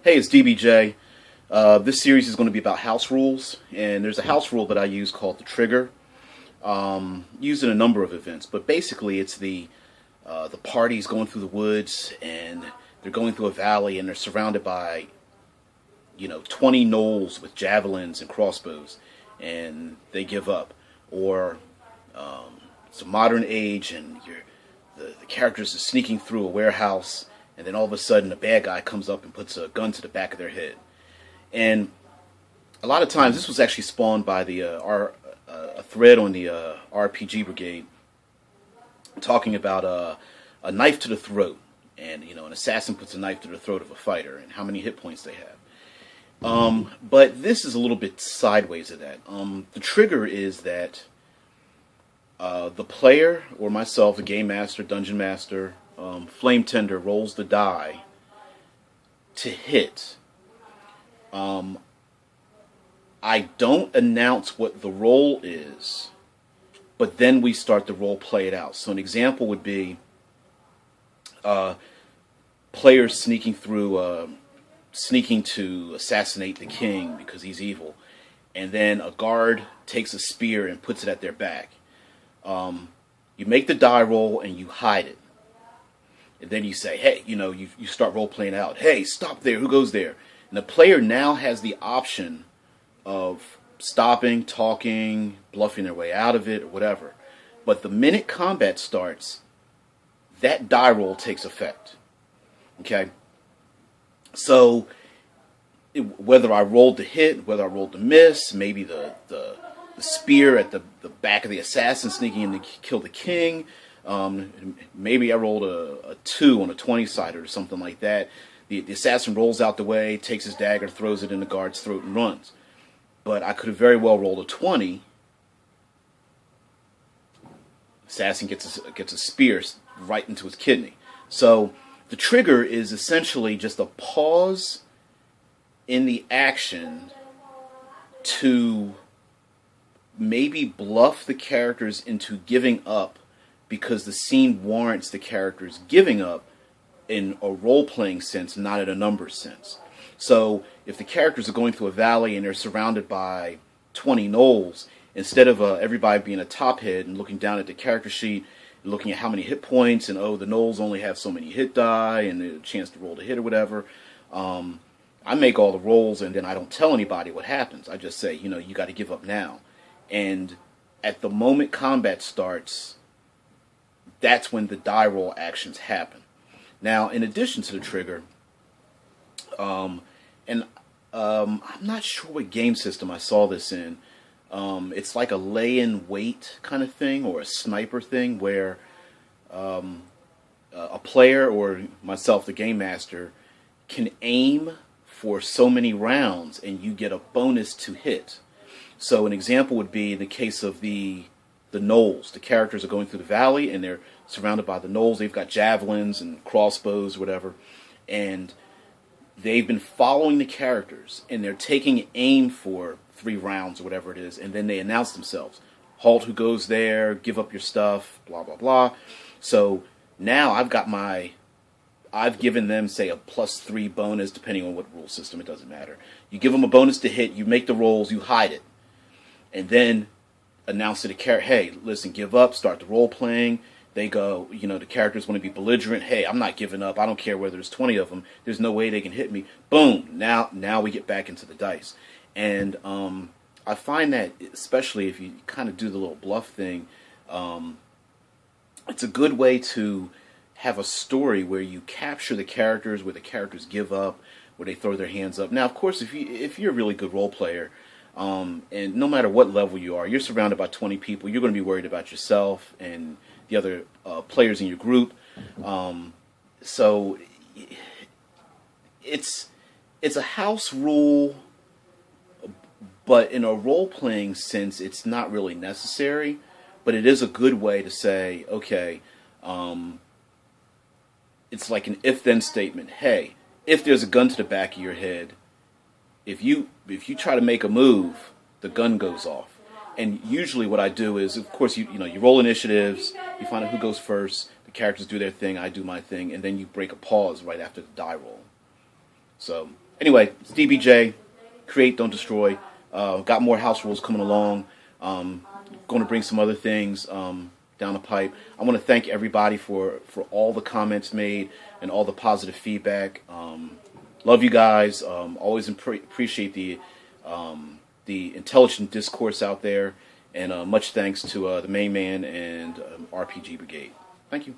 Hey, it's DBJ. This series is going to be about house rules, and there's a house rule that I use called the trigger, used in a number of events. But basically, it's the party's going through the woods, and they're going through a valley, and they're surrounded by 20 gnolls with javelins and crossbows, and they give up. Or it's a modern age, and the characters are sneaking through a warehouse, and then all of a sudden a bad guy comes up and puts a gun to the back of their head. And a lot of times this was actually spawned by a thread on the RPG Brigade talking about a knife to the throat, and an assassin puts a knife to the throat of a fighter, and how many hit points they have. But this is a little bit sideways of that. The trigger is that the player, or myself, the game master, dungeon master, flame tender, rolls the die to hit. I don't announce what the roll is, but then we start the role play it out. So an example would be players sneaking to assassinate the king because he's evil, and then a guard takes a spear and puts it at their back. You make the die roll and you hide it. And then you say, hey, you start role-playing out. Hey, stop there. Who goes there? And the player now has the option of stopping, talking, bluffing their way out of it, or whatever. But the minute combat starts, that die roll takes effect. Okay? So, whether I rolled to hit, whether I rolled to miss, maybe the spear at the back of the assassin sneaking in to kill the king, maybe I rolled a 2 on a 20-sider or something like that. The assassin rolls out the way, takes his dagger, throws it in the guard's throat, and runs. But I could have very well rolled a 20. Assassin gets a spear right into his kidney. So the trigger is essentially just a pause in the action to maybe bluff the characters into giving up, because the scene warrants the characters giving up in a role-playing sense, not in a numbers sense. So if the characters are going through a valley and they're surrounded by 20 gnolls, instead of everybody being a top head and looking down at the character sheet and looking at how many hit points and, oh, the gnolls only have so many hit die and a chance to roll to hit or whatever, I make all the rolls and then I don't tell anybody what happens. I just say, you got to give up now. And at the moment combat starts, that's when the die roll actions happen. Now, in addition to the trigger, I'm not sure what game system I saw this in. It's like a lay-in-wait kind of thing, or a sniper thing, where a player, or myself, the game master, can aim for so many rounds and you get a bonus to hit. So an example would be in the case of the gnolls. The characters are going through the valley and they're surrounded by the gnolls. They've got javelins and crossbows, whatever, and they've been following the characters and they're taking aim for 3 rounds or whatever it is, and then they announce themselves. Halt, who goes there, give up your stuff, blah, blah, blah. So now I've given them, say, a +3 bonus, depending on what rule system, it doesn't matter. You give them a bonus to hit, you make the rolls, you hide it, and then announce to the character, hey, listen, give up, start the role playing. They go, the characters want to be belligerent. Hey, I'm not giving up. I don't care whether there's 20 of them. There's no way they can hit me. Boom. Now we get back into the dice. And I find that, especially if you kind of do the little bluff thing, it's a good way to have a story where you capture the characters, where the characters give up, where they throw their hands up. Now, of course, if you're a really good role player, and no matter what level you are, you're surrounded by 20 people, you're going to be worried about yourself and the other players in your group. So it's a house rule, but in a role-playing sense, it's not really necessary. But it is a good way to say, okay, it's like an if-then statement. Hey, if there's a gun to the back of your head, if you try to make a move, the gun goes off. And usually what I do is, of course, you roll initiatives, you find out who goes first, the characters do their thing, I do my thing, and then you break a pause right after the die roll. So Anyway, it's DBJ, Create, Don't Destroy. Got more house rules coming along. Going to bring some other things down the pipe. I want to thank everybody for all the comments made and all the positive feedback. Love you guys. Always appreciate the intelligent discourse out there. And much thanks to the main man and RPG Brigade. Thank you.